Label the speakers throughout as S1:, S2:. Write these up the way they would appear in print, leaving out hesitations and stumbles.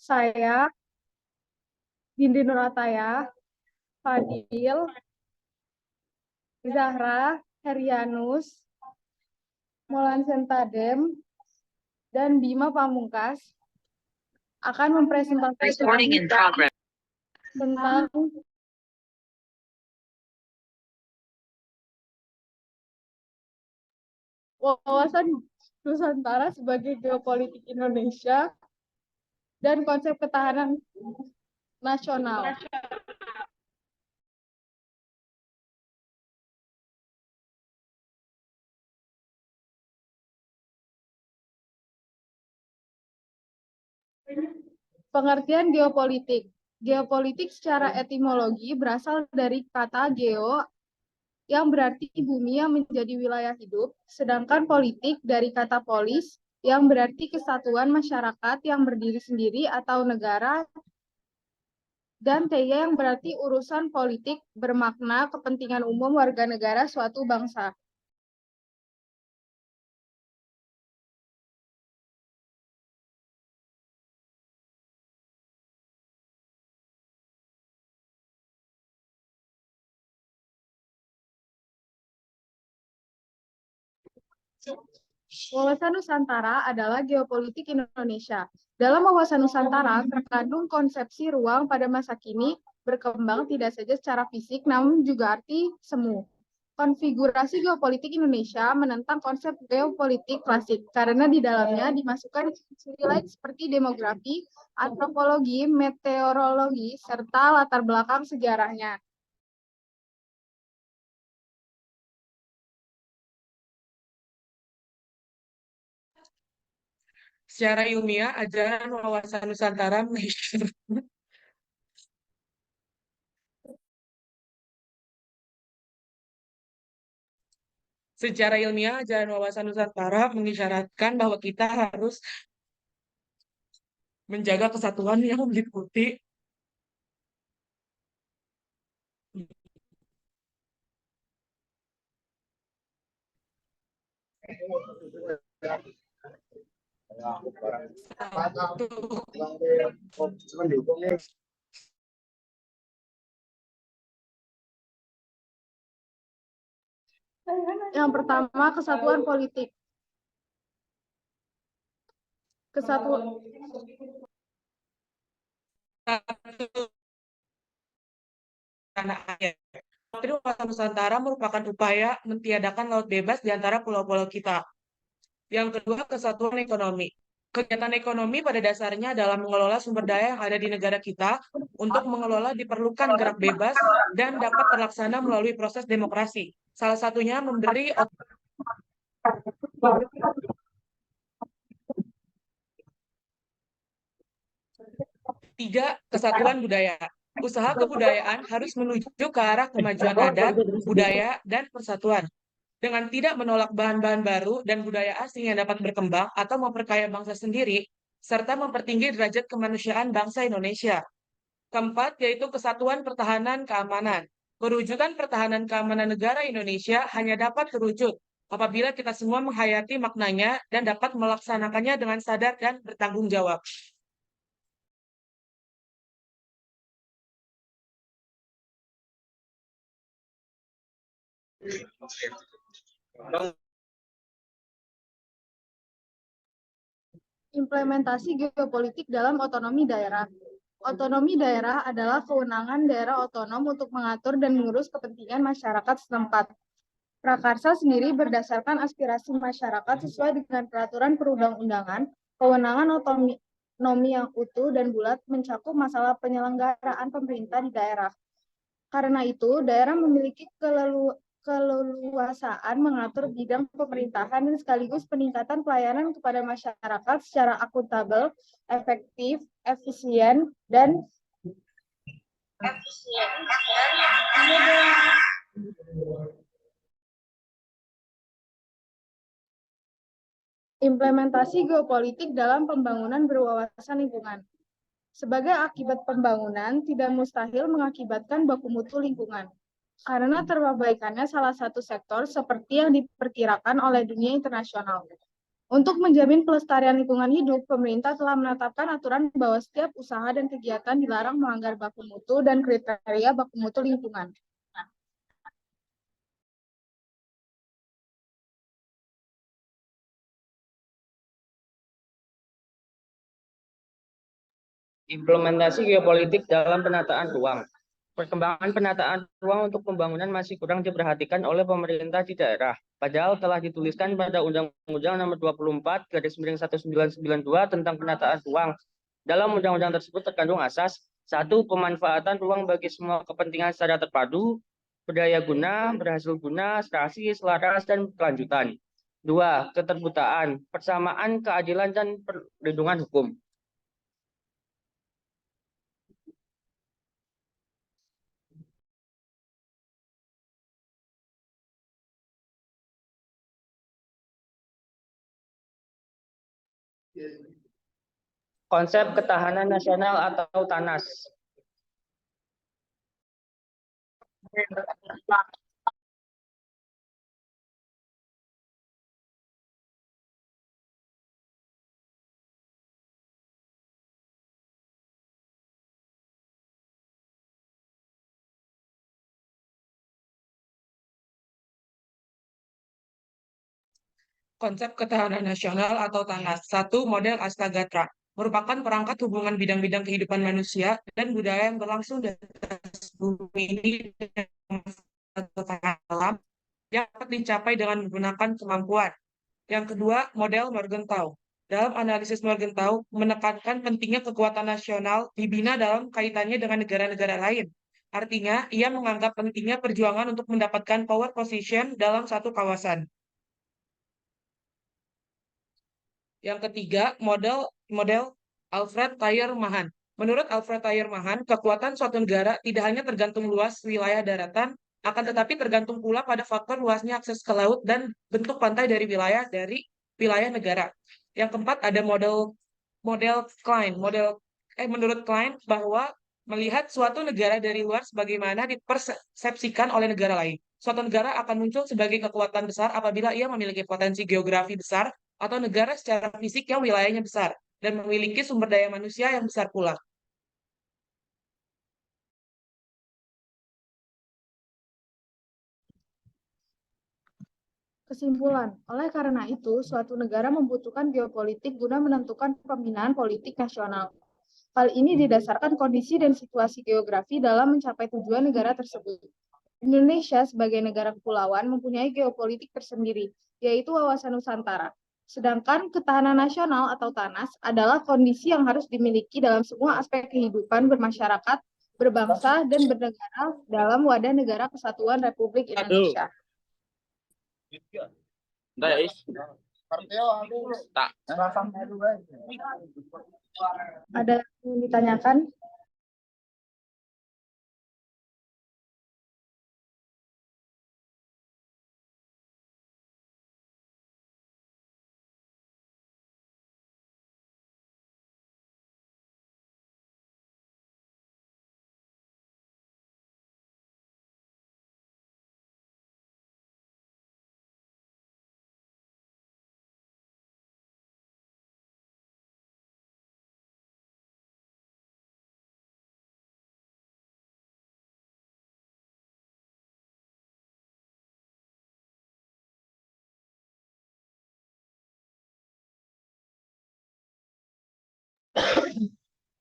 S1: Saya, Dindi Nurataya, Fadil, Zahra, Herianus, Molan Sentadem, dan Bima Pamungkas akan mempresentasikan tentang wawasan Nusantara sebagai geopolitik Indonesia dan konsep ketahanan nasional. Pengertian geopolitik. Geopolitik secara etimologi berasal dari kata geo yang berarti bumi yang menjadi wilayah hidup, sedangkan politik dari kata polis yang berarti kesatuan masyarakat yang berdiri sendiri atau negara, dan teia yang berarti urusan politik bermakna kepentingan umum warga negara suatu bangsa. Wawasan Nusantara adalah geopolitik Indonesia. Dalam wawasan Nusantara terkandung konsepsi ruang pada masa kini berkembang tidak saja secara fisik, namun juga arti semu. Konfigurasi geopolitik Indonesia menentang konsep geopolitik klasik karena di dalamnya dimasukkan ciri lain seperti demografi, antropologi, meteorologi, serta latar belakang sejarahnya.
S2: Secara ilmiah, ajaran wawasan Nusantara Secara ilmiah, ajaran wawasan Nusantara mengisyaratkan bahwa kita harus menjaga kesatuan yang meliputi
S1: Yang pertama, kesatuan politik. Kesatuan
S2: tanah air. Jadi, wawasan Nusantara merupakan upaya mentiadakan laut bebas di antara pulau-pulau kita. Yang kedua, kesatuan ekonomi. Kegiatan ekonomi pada dasarnya adalah mengelola sumber daya yang ada di negara kita. Untuk mengelola diperlukan gerak bebas dan dapat terlaksana melalui proses demokrasi. Salah satunya memberi tiga, kesatuan budaya. Usaha kebudayaan harus menuju ke arah kemajuan adat, budaya, dan persatuan. Dengan tidak menolak bahan-bahan baru dan budaya asing yang dapat berkembang atau memperkaya bangsa sendiri, serta mempertinggi derajat kemanusiaan bangsa Indonesia. Keempat, yaitu kesatuan pertahanan keamanan. Perwujudan pertahanan keamanan negara Indonesia hanya dapat terwujud apabila kita semua menghayati maknanya dan dapat melaksanakannya dengan sadar dan bertanggung jawab.
S1: Implementasi geopolitik dalam otonomi daerah. Otonomi daerah adalah kewenangan daerah otonom untuk mengatur dan mengurus kepentingan masyarakat setempat. Prakarsa sendiri berdasarkan aspirasi masyarakat sesuai dengan peraturan perundang-undangan, kewenangan otonomi yang utuh dan bulat mencakup masalah penyelenggaraan pemerintah di daerah. Karena itu, daerah memiliki keleluasaan mengatur bidang pemerintahan dan sekaligus peningkatan pelayanan kepada masyarakat secara akuntabel, efektif, efisien, dan implementasi geopolitik dalam pembangunan berwawasan lingkungan. Sebagai akibat pembangunan, tidak mustahil mengakibatkan baku mutu lingkungan. Karena terabaikannya salah satu sektor seperti yang diperkirakan oleh dunia internasional. Untuk menjamin pelestarian lingkungan hidup, pemerintah telah menetapkan aturan bahwa setiap usaha dan kegiatan dilarang melanggar baku mutu dan kriteria baku mutu lingkungan.
S3: Implementasi geopolitik dalam penataan ruang. Perkembangan penataan ruang untuk pembangunan masih kurang diperhatikan oleh pemerintah di daerah. Padahal telah dituliskan pada Undang-Undang Nomor 24/1992 tentang penataan ruang. Dalam undang-undang tersebut terkandung asas: 1. Pemanfaatan ruang bagi semua kepentingan secara terpadu, berdaya guna, berhasil guna, serasi, selaras, dan berkelanjutan. 2. Keterbukaan, persamaan, keadilan, dan perlindungan hukum. Konsep ketahanan nasional atau TANAS.
S2: Konsep ketahanan nasional atau TANAS. Satu, model Astagatra. Merupakan perangkat hubungan bidang-bidang kehidupan manusia dan budaya yang berlangsung di atas bumi ini alam yang dapat dicapai dengan menggunakan kemampuan. Yang kedua, model Morgenthau. Dalam analisis Morgenthau, menekankan pentingnya kekuatan nasional dibina dalam kaitannya dengan negara-negara lain. Artinya, ia menganggap pentingnya perjuangan untuk mendapatkan power position dalam satu kawasan. Yang ketiga, model Alfred Thayer Mahan. Menurut Alfred Thayer Mahan, kekuatan suatu negara tidak hanya tergantung luas wilayah daratan, akan tetapi tergantung pula pada faktor luasnya akses ke laut dan bentuk pantai dari wilayah negara. Yang keempat ada model Klein. Menurut Klein bahwa melihat suatu negara dari luar sebagaimana dipersepsikan oleh negara lain. Suatu negara akan muncul sebagai kekuatan besar apabila ia memiliki potensi geografi besar atau negara secara fisik yang wilayahnya besar dan memiliki sumber daya manusia yang besar pula.
S1: Kesimpulan, oleh karena itu, suatu negara membutuhkan geopolitik guna menentukan pembinaan politik nasional. Hal ini didasarkan kondisi dan situasi geografi dalam mencapai tujuan negara tersebut. Indonesia sebagai negara kepulauan mempunyai geopolitik tersendiri, yaitu wawasan Nusantara. Sedangkan ketahanan nasional atau TANAS adalah kondisi yang harus dimiliki dalam semua aspek kehidupan bermasyarakat, berbangsa, dan bernegara dalam wadah negara kesatuan Republik Indonesia. Ada yang ditanyakan?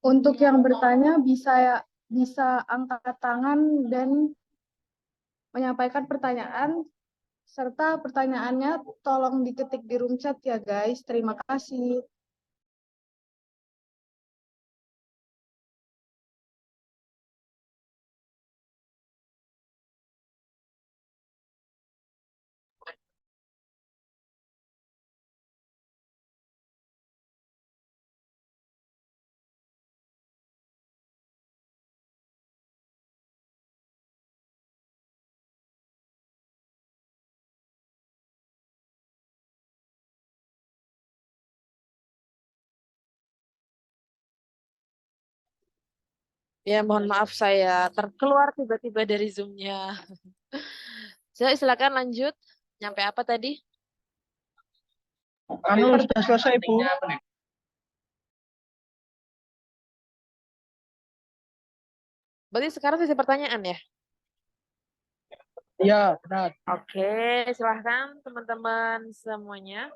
S1: Untuk yang bertanya bisa angkat tangan dan menyampaikan pertanyaan, serta pertanyaannya tolong diketik di room chat ya guys. Terima kasih.
S4: Ya, mohon maaf saya terkeluar tiba-tiba dari Zoom-nya. Saya silakan lanjut. Nyampe apa tadi?
S5: Anu sudah selesai, Bu.
S4: Berarti sekarang sesi pertanyaan ya?
S5: Iya, benar.
S4: Oke, silahkan teman-teman semuanya.